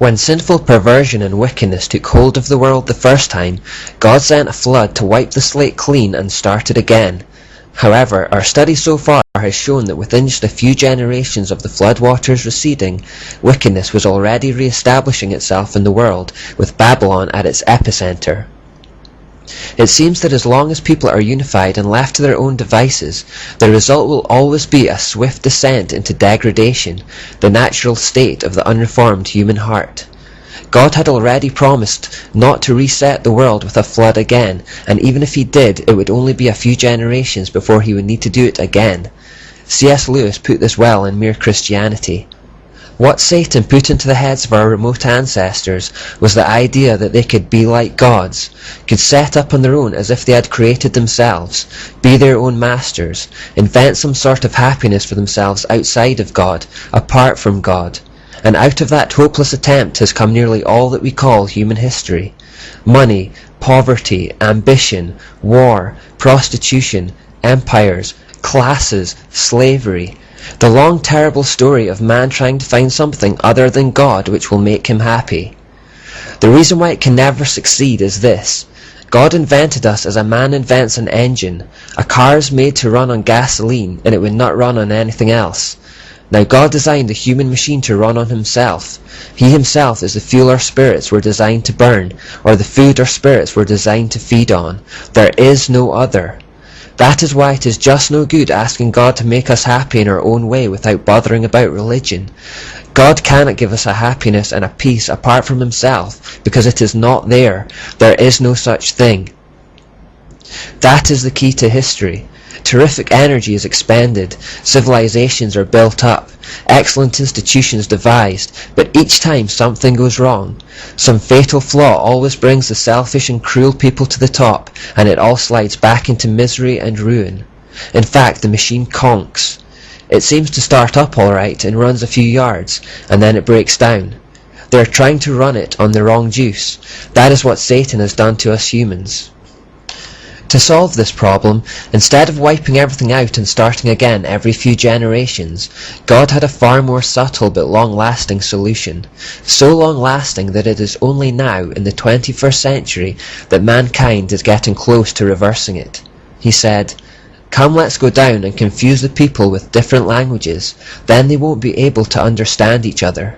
When sinful perversion and wickedness took hold of the world the first time, God sent a flood to wipe the slate clean and start it again. However, our study so far has shown that within just a few generations of the floodwaters receding, wickedness was already re-establishing itself in the world, with Babylon at its epicenter. It seems that as long as people are unified and left to their own devices, the result will always be a swift descent into degradation, the natural state of the unreformed human heart. God had already promised not to reset the world with a flood again, and even if he did, it would only be a few generations before he would need to do it again. C.S. Lewis put this well in Mere Christianity. What Satan put into the heads of our remote ancestors was the idea that they could be like gods, could set up on their own as if they had created themselves, be their own masters, invent some sort of happiness for themselves outside of God, apart from God. And out of that hopeless attempt has come nearly all that we call human history. Money, poverty, ambition, war, prostitution, empires, classes, slavery. The long terrible story of man trying to find something other than God which will make him happy. The reason why it can never succeed is this. God invented us as a man invents an engine. A car is made to run on gasoline, and it would not run on anything else. Now God designed the human machine to run on himself. He himself is the fuel our spirits were designed to burn, or the food our spirits were designed to feed on. There is no other. That is why it is just no good asking God to make us happy in our own way without bothering about religion. God cannot give us a happiness and a peace apart from himself, because it is not there. There is no such thing. That is the key to history. Terrific energy is expended, civilizations are built up, excellent institutions devised, but each time something goes wrong. Some fatal flaw always brings the selfish and cruel people to the top, and it all slides back into misery and ruin. In fact, the machine conks. It seems to start up all right and runs a few yards, and then it breaks down. They are trying to run it on the wrong juice. That is what Satan has done to us humans. To solve this problem, instead of wiping everything out and starting again every few generations, God had a far more subtle but long-lasting solution, so long-lasting that it is only now, in the 21st century, that mankind is getting close to reversing it. He said, "Come, let's go down and confuse the people with different languages, then they won't be able to understand each other."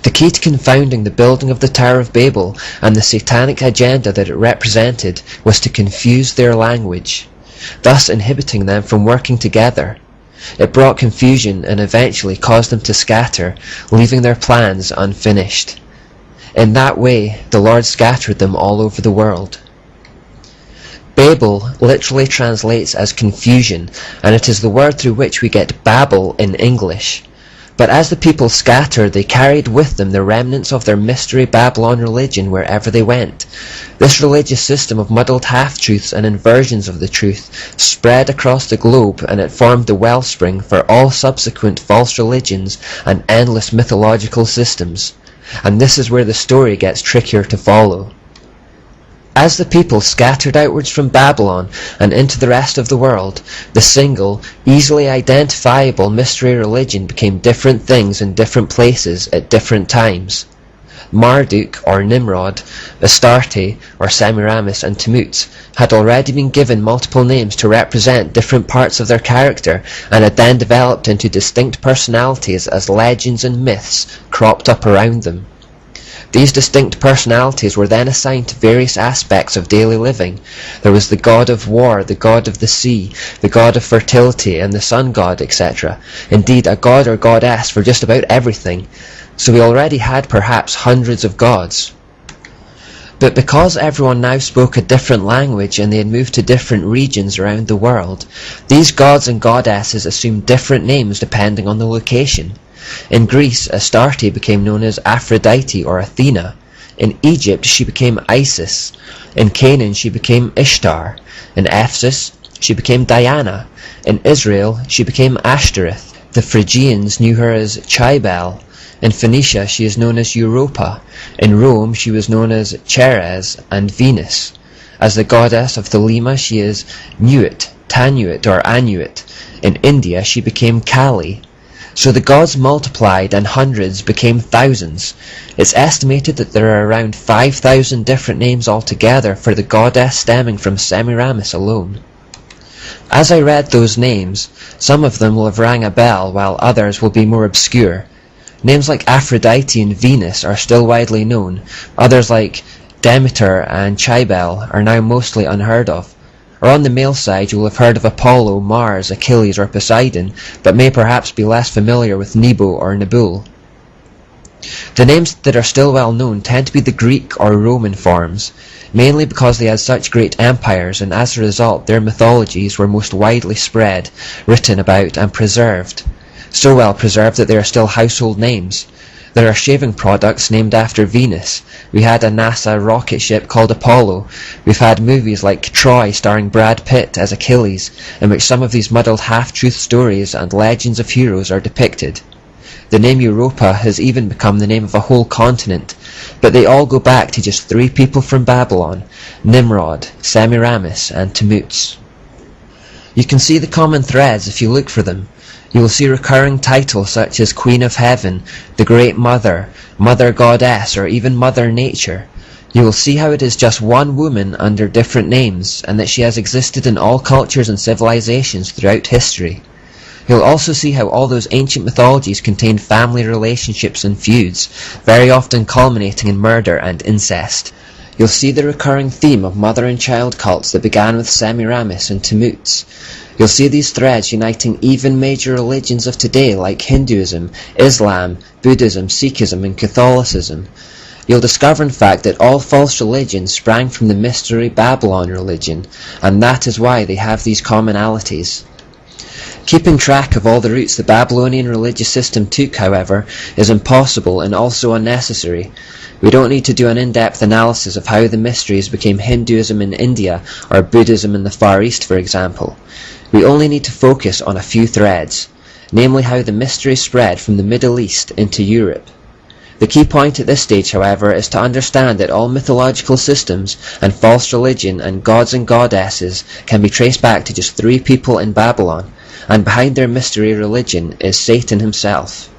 The key to confounding the building of the Tower of Babel and the satanic agenda that it represented was to confuse their language, thus inhibiting them from working together. It brought confusion and eventually caused them to scatter, leaving their plans unfinished. In that way, the Lord scattered them all over the world. Babel literally translates as confusion, and it is the word through which we get Babel in English. But as the people scattered, they carried with them the remnants of their mystery Babylon religion wherever they went. This religious system of muddled half-truths and inversions of the truth spread across the globe, and it formed the wellspring for all subsequent false religions and endless mythological systems. And this is where the story gets trickier to follow. As the people scattered outwards from Babylon and into the rest of the world, the single, easily identifiable mystery religion became different things in different places at different times. Marduk or Nimrod, Astarte or Semiramis and Tammuz had already been given multiple names to represent different parts of their character, and had then developed into distinct personalities as legends and myths cropped up around them. These distinct personalities were then assigned to various aspects of daily living. There was the god of war, the god of the sea, the god of fertility, and the sun god, etc. Indeed, a god or goddess for just about everything. So we already had perhaps hundreds of gods. But because everyone now spoke a different language and they had moved to different regions around the world, these gods and goddesses assumed different names depending on the location. In Greece, Astarte became known as Aphrodite or Athena. In Egypt, she became Isis. In Canaan, she became Ishtar. In Ephesus, she became Diana. In Israel, she became Ashtoreth. The Phrygians knew her as Cybele. In Phoenicia, she is known as Europa. In Rome, she was known as Ceres and Venus. As the goddess of Thelema, she is Nuit, Tanuit or Anuit. In India, she became Kali. So the gods multiplied and hundreds became thousands. It's estimated that there are around 5,000 different names altogether for the goddess stemming from Semiramis alone. As I read those names, some of them will have rang a bell while others will be more obscure. Names like Aphrodite and Venus are still widely known. Others like Demeter and Cybele are now mostly unheard of. Or on the male side, you will have heard of Apollo, Mars, Achilles, or Poseidon, but may perhaps be less familiar with Nebo or Nabul. The names that are still well known tend to be the Greek or Roman forms, mainly because they had such great empires, and as a result their mythologies were most widely spread, written about, and preserved. So well preserved that they are still household names. There are shaving products named after Venus. We had a NASA rocket ship called Apollo. We've had movies like Troy starring Brad Pitt as Achilles, in which some of these muddled half-truth stories and legends of heroes are depicted. The name Europa has even become the name of a whole continent, but they all go back to just 3 people from Babylon: Nimrod, Semiramis, and Tammuz. You can see the common threads if you look for them. You will see recurring titles such as Queen of Heaven, the Great Mother, Mother Goddess, or even Mother Nature. You will see how it is just one woman under different names, and that she has existed in all cultures and civilizations throughout history. You'll also see how all those ancient mythologies contain family relationships and feuds, very often culminating in murder and incest. You'll see the recurring theme of mother and child cults that began with Semiramis and Tammuz. You'll see these threads uniting even major religions of today like Hinduism, Islam, Buddhism, Sikhism, and Catholicism. You'll discover in fact that all false religions sprang from the mystery Babylon religion, and that is why they have these commonalities. Keeping track of all the routes the Babylonian religious system took, however, is impossible and also unnecessary. We don't need to do an in-depth analysis of how the mysteries became Hinduism in India or Buddhism in the Far East, for example. We only need to focus on a few threads, namely how the mysteries spread from the Middle East into Europe. The key point at this stage, however, is to understand that all mythological systems and false religion and gods and goddesses can be traced back to just 3 people in Babylon, and behind their mystery religion is Satan himself.